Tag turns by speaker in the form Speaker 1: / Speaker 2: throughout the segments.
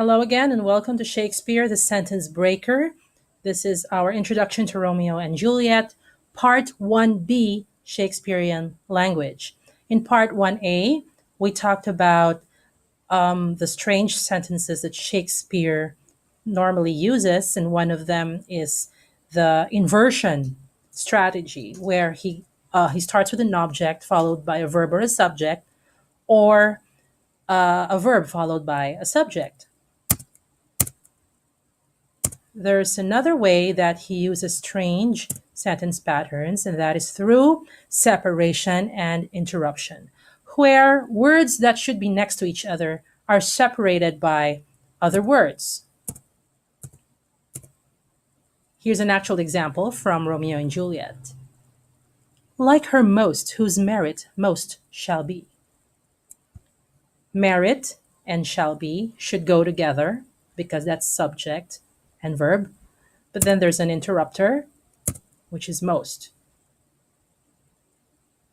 Speaker 1: Hello again, and welcome to Shakespeare, the Sentence Breaker. This is our introduction to Romeo and Juliet, Part 1B, Shakespearean Language. In Part 1A, we talked about the strange sentences that Shakespeare normally uses, and one of them is the inversion strategy, where he starts with an object followed by a verb or a subject, or a verb followed by a subject. There's another way that he uses strange sentence patterns, and that is through separation and interruption, where words that should be next to each other are separated by other words. Here's an actual example from Romeo and Juliet. Like her most, whose merit most shall be. Merit and shall be should go together because that's subject and verb. But then there's an interrupter, which is most.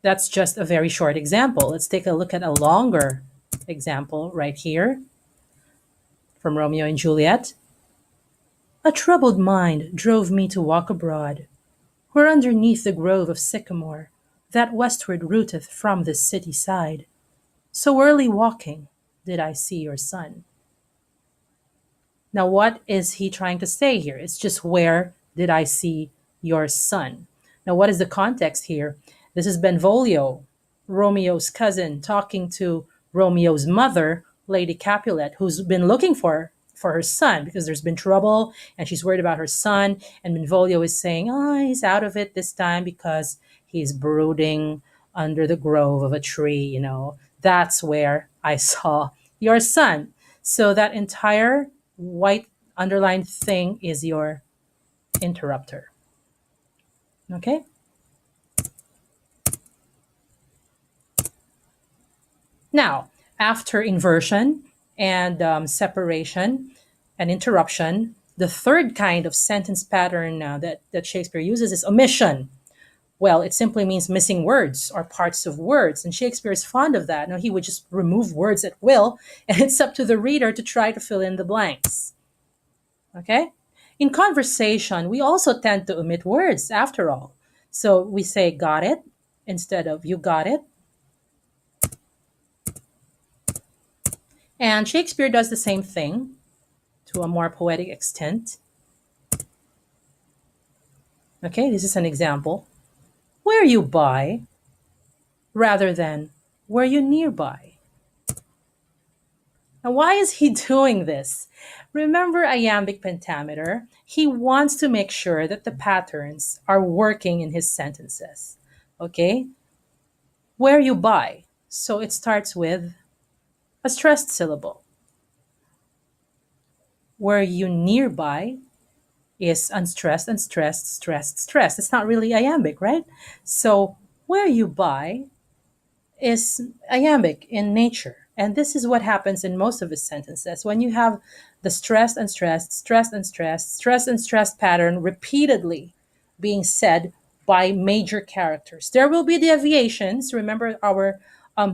Speaker 1: That's just a very short example. Let's take a look at a longer example right here from Romeo and Juliet. A troubled mind drove me to walk abroad, where underneath the grove of sycamore, that westward rooteth from this city side, so early walking did I see your son. Now, what is he trying to say here? It's just where did I see your son? Now, what is the context here? This is Benvolio, Romeo's cousin, talking to Romeo's mother, Lady Capulet, who's been looking for her son because there's been trouble and she's worried about her son. And Benvolio is saying, oh, he's out of it this time because he's brooding under the grove of a tree. That's where I saw your son. So that entire white underlined thing is your interrupter. Okay? Now, after inversion and separation and interruption, the third kind of sentence pattern that Shakespeare uses is omission. Well, it simply means missing words or parts of words, and Shakespeare is fond of that. Now, he would just remove words at will, and it's up to the reader to try to fill in the blanks. Okay? In conversation, we also tend to omit words after all. So we say got it instead of you got it. And Shakespeare does the same thing to a more poetic extent. Okay, this is an example. Where you by rather than were you nearby? Now, why is he doing this? Remember iambic pentameter? He wants to make sure that the patterns are working in his sentences. Okay? Where you by? So it starts with a stressed syllable. Were you nearby is unstressed, unstressed, stressed, stressed. It's not really iambic, right? So where you by is iambic in nature. And this is what happens in most of his sentences. When you have the stressed and stressed, stressed and stressed, stressed and stressed pattern repeatedly being said by major characters, there will be deviations. Remember our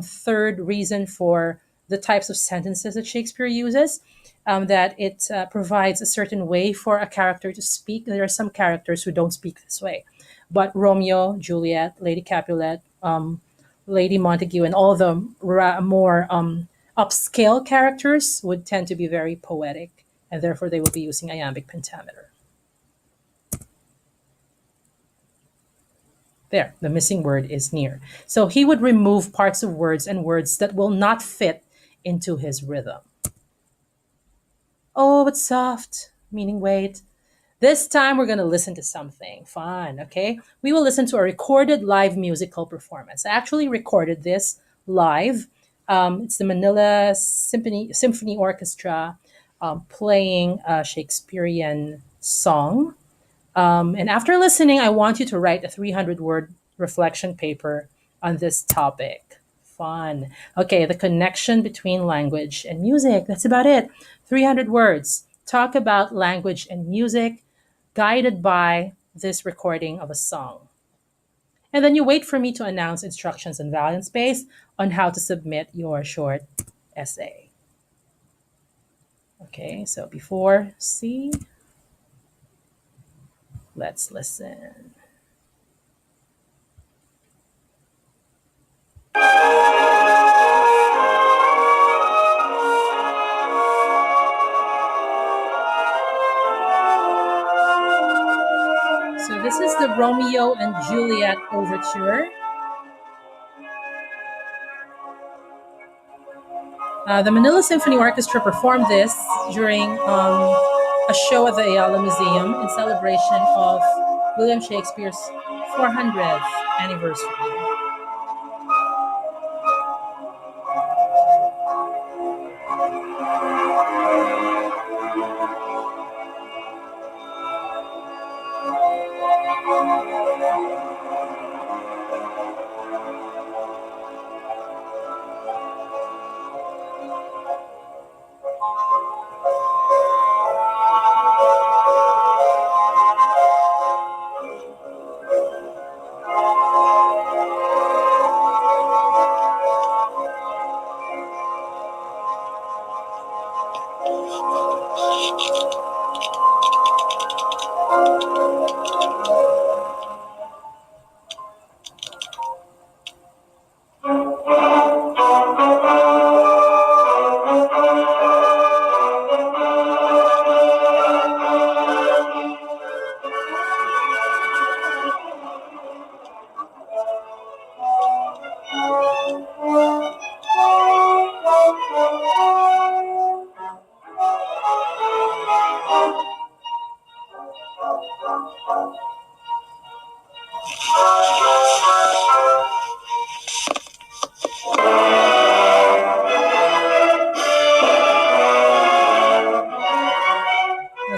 Speaker 1: third reason for the types of sentences that Shakespeare uses, that it provides a certain way for a character to speak. There are some characters who don't speak this way. But Romeo, Juliet, Lady Capulet, Lady Montague, and all the more upscale characters would tend to be very poetic, and therefore they will be using iambic pentameter. There, the missing word is near. So he would remove parts of words and words that will not fit into his rhythm. Oh, but soft, meaning wait. This time we're going to listen to something fun, okay? We will listen to a recorded live musical performance. I actually recorded this live. It's the Manila Symphony Orchestra playing a Shakespearean song. And after listening, I want you to write a 300-word reflection paper on this topic. Fun. Okay, the connection between language and music. That's about it. 300 words. Talk about language and music guided by this recording of a song. And then you wait for me to announce instructions in Valiant Space on how to submit your short essay. Okay, so before C, let's listen. So this is the Romeo and Juliet overture. The Manila Symphony Orchestra performed this during a show at the Ayala Museum in celebration of William Shakespeare's 400th anniversary.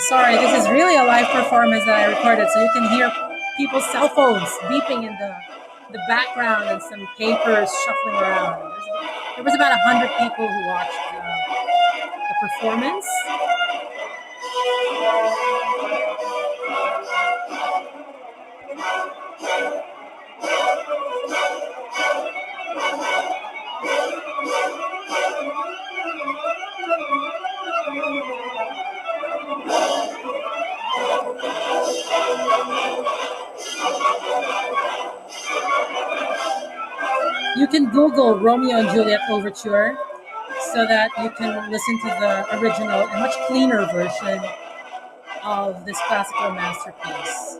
Speaker 1: Sorry, this is really a live performance that I recorded, so you can hear people's cell phones beeping in the background and some papers shuffling around. There was about 100 people who watched the performance. You can Google Romeo and Juliet Overture so that you can listen to the original and much cleaner version of this classical masterpiece.